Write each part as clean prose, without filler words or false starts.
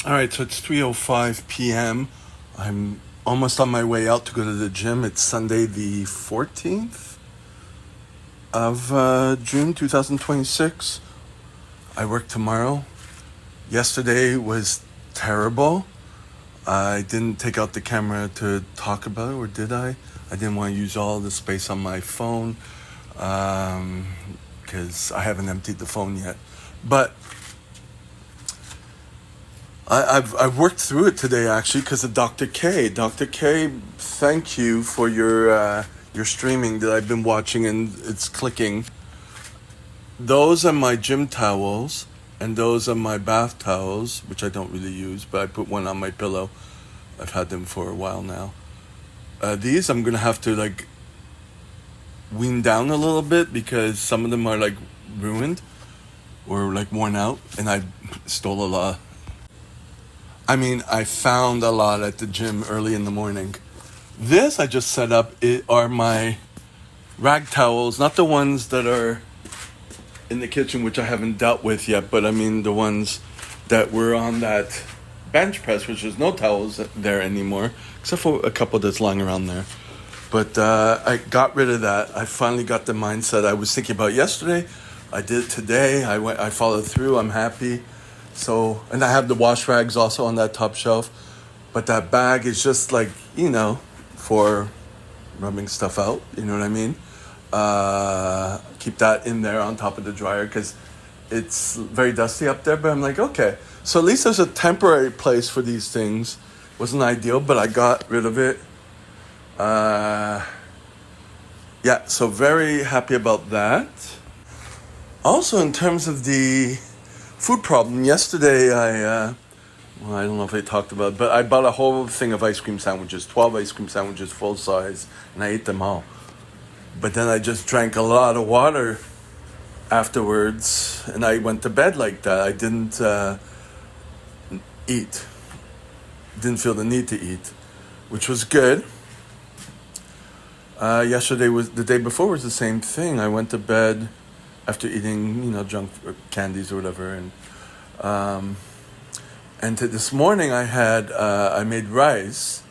All right, so it's 3:05 p.m. I'm almost on my way out to go to the gym. It's Sunday the 14th of June 2026. I work tomorrow. Yesterday was terrible. I didn't take out the camera to talk about it, or did I? I didn't want to use all the space on my phone because I haven't emptied the phone yet. But I've worked through it today actually because of Dr. K. Dr. K, thank you for your streaming that I've been watching and it's clicking. Those are my gym towels and those are my bath towels, which I don't really use, but I put one on my pillow. I've had them for a while now. These I'm gonna have to wean down a little bit because some of them are ruined or worn out, and I stole a lot. I found a lot at the gym early in the morning. This I just set up are my rag towels, not the ones that are in the kitchen, which I haven't dealt with yet, but the ones that were on that bench press, which there's no towels there anymore, except for a couple that's lying around there. But I got rid of that. I finally got the mindset I was thinking about yesterday. I did it today. I followed through. I'm happy. So, and I have the wash rags also on that top shelf. But that bag is just for rubbing stuff out. You know what I mean? Keep that in there on top of the dryer because it's very dusty up there. But I'm like, okay. So at least there's a temporary place for these things. Wasn't ideal, but I got rid of it. Yeah, so very happy about that. Also, in terms of the food problem, yesterday I don't know if I talked about it, but I bought a whole thing of ice cream sandwiches, 12 ice cream sandwiches, full size, and I ate them all. But then I just drank a lot of water afterwards, and I went to bed like that. I didn't eat. Didn't feel the need to eat, which was good. Yesterday was the day before was the same thing. I went to bed after eating, junk candies or whatever, and this morning I made rice,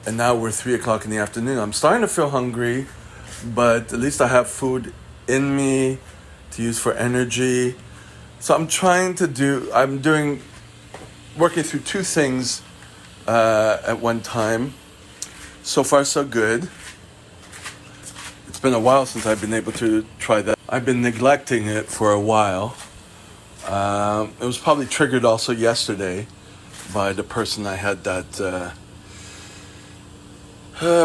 and now we're 3:00 in the afternoon. I'm starting to feel hungry, but at least I have food in me to use for energy. So working through two things at one time. So far, so good. It's been a while since I've been able to try that. I've been neglecting it for a while. It was probably triggered also yesterday by the person I had that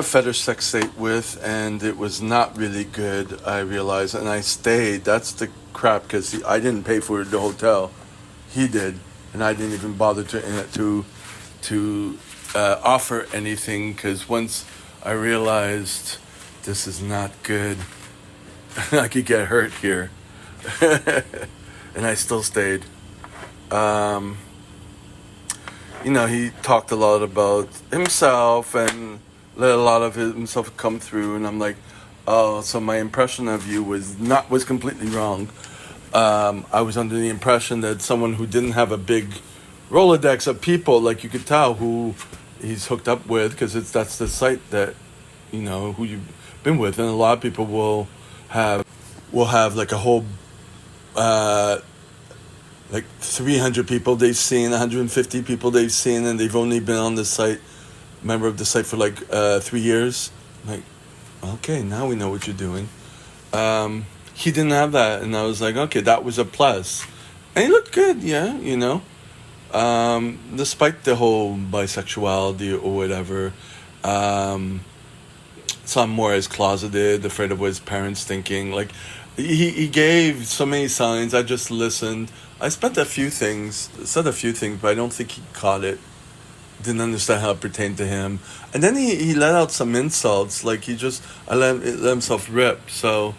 fetish sex date with, and it was not really good, I realized, and I stayed. That's the crap, because I didn't pay for the hotel. He did, and I didn't even bother to offer anything, because once I realized this is not good, I could get hurt here. And I still stayed. He talked a lot about himself and let a lot of himself come through, and I'm like, oh, so my impression of you was completely wrong. I was under the impression that someone who didn't have a big Rolodex of people, like you could tell, who he's hooked up with, because that's the site that, who you've been with, and a lot of people will have like a whole 300 people they've seen, 150 people they've seen, and they've only been on the site, member of the site for 3 years. Like, okay, now we know what you're doing. He didn't have that, and I was like, okay, that was a plus. And he looked good, yeah, despite the whole bisexuality or whatever. Some more as closeted, afraid of what his parents thinking. He gave so many signs. I just listened. I said a few things, but I don't think he caught it. Didn't understand how it pertained to him. And then he let out some insults. I let himself rip. So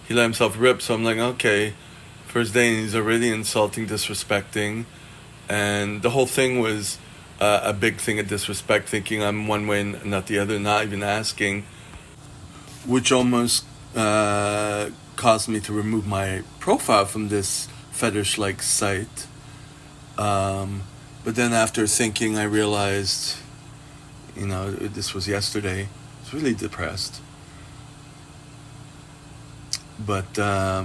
he let himself rip. So I'm like, okay, first day, and he's already insulting, disrespecting. And the whole thing was a big thing of disrespect, thinking I'm one way and not the other, not even asking, which almost caused me to remove my profile from this fetish-like site. But then after thinking, I realized, this was yesterday. I was really depressed. But I,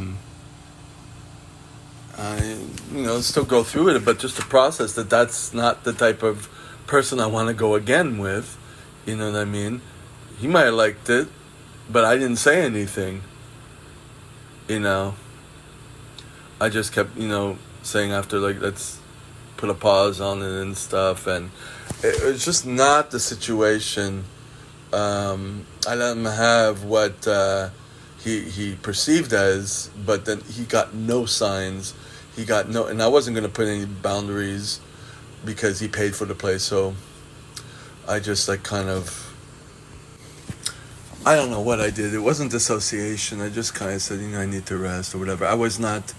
still go through it. But just to process that that's not the type of person I want to go again with. You know what I mean? He might have liked it, but I didn't say anything. You know, I just kept, saying after, like, let's put a pause on it and stuff. And it was just not the situation. I let him have what he perceived as, but then he got no signs. He got no, and I wasn't going to put any boundaries because he paid for the place. So I just, like, kind of, I don't know what I did. It wasn't dissociation. I just kind of said, I need to rest or whatever. I was not.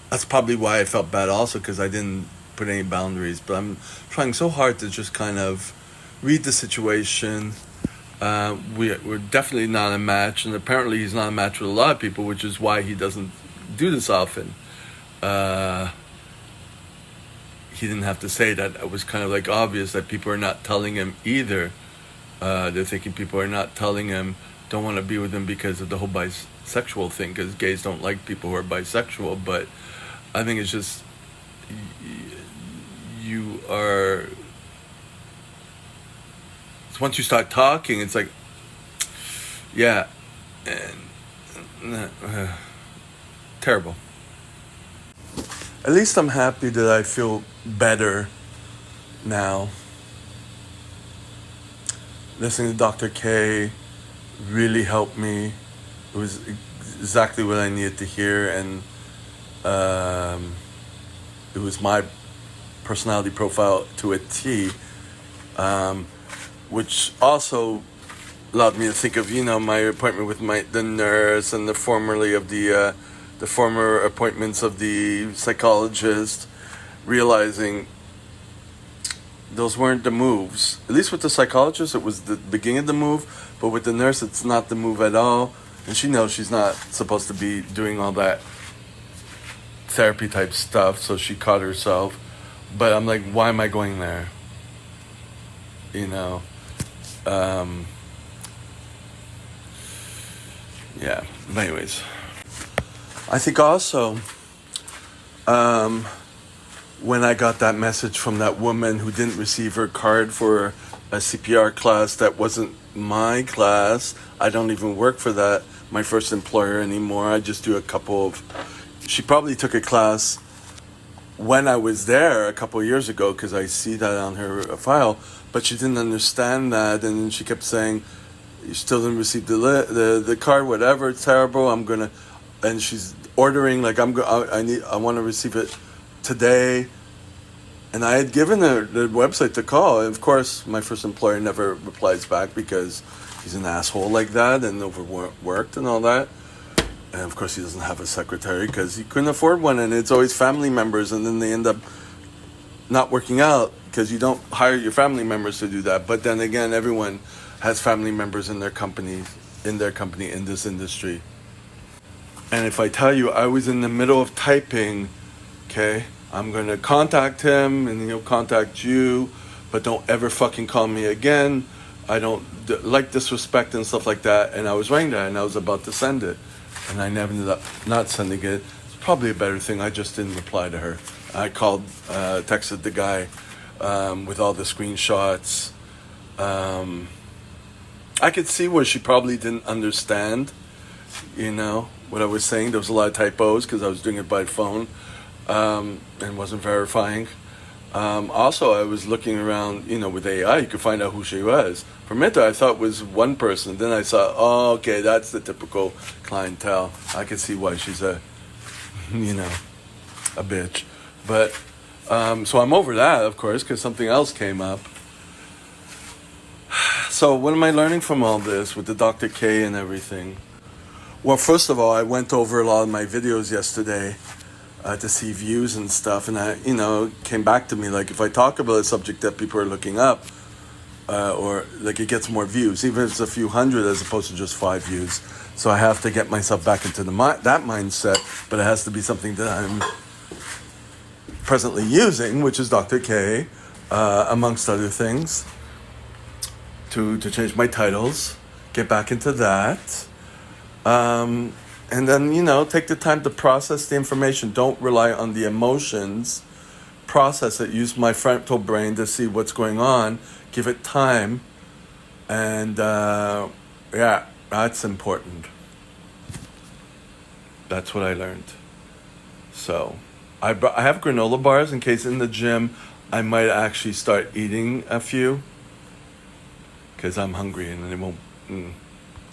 That's probably why I felt bad also, because I didn't put any boundaries. But I'm trying so hard to just kind of read the situation. We're definitely not a match, and apparently he's not a match with a lot of people, which is why he doesn't do this often. He didn't have to say that. It was kind of like obvious that people are not telling him either. They're thinking people are not telling him, don't want to be with him because of the whole bisexual thing, because gays don't like people who are bisexual. But I think it's just, you are, once you start talking, it's like, yeah, and terrible. At least I'm happy that I feel better now. Listening to Dr. K really helped me. It was exactly what I needed to hear, and it was my personality profile to a T, which also allowed me to think of, my appointment with the nurse, and the former appointments of the psychologist, realizing those weren't the moves. At least with the psychologist, it was the beginning of the move, but with the nurse, it's not the move at all. And she knows she's not supposed to be doing all that therapy type stuff, so she caught herself. But I'm like, why am I going there? Yeah, but anyways. I think also, when I got that message from that woman who didn't receive her card for a CPR class that wasn't my class, I don't even work for my first employer anymore. I just do a couple of, she probably took a class when I was there a couple of years ago, because I see that on her file, but she didn't understand that, and she kept saying, you still didn't receive the card, whatever, it's terrible, and she's ordering, like, I want to receive it today. And I had given her the website to call, and of course my first employer never replies back because he's an asshole like that and overworked and all that. And of course he doesn't have a secretary because he couldn't afford one, and it's always family members, and then they end up not working out because you don't hire your family members to do that. But then again, everyone has family members in their company in this industry. And if I tell you, I was in the middle of typing, okay, I'm going to contact him and he'll contact you, but don't ever fucking call me again. I don't like disrespect and stuff like that. And I was writing that, and I was about to send it, and I never ended up not sending it. It's probably a better thing. I just didn't reply to her. I texted the guy with all the screenshots. I could see where she probably didn't understand, what I was saying. There was a lot of typos because I was doing it by phone, and wasn't verifying. Also, I was looking around, with AI, you could find out who she was. For a minute, I thought it was one person. Then I saw, oh, okay, that's the typical clientele. I could see why she's a bitch. But, so I'm over that, of course, because something else came up. So what am I learning from all this with the Dr. K and everything? Well, first of all, I went over a lot of my videos yesterday to see views and stuff, and it came back to me, like, if I talk about a subject that people are looking up, or like, it gets more views, even if it's a few hundred as opposed to just 5 views. So I have to get myself back into that mindset, but it has to be something that I'm presently using, which is Dr. K, amongst other things, to change my titles, get back into that. And then, take the time to process the information. Don't rely on the emotions. Process it. Use my frontal brain to see what's going on. Give it time. And, yeah, that's important. That's what I learned. So, I have granola bars in case in the gym I might actually start eating a few. Because I'm hungry and it won't...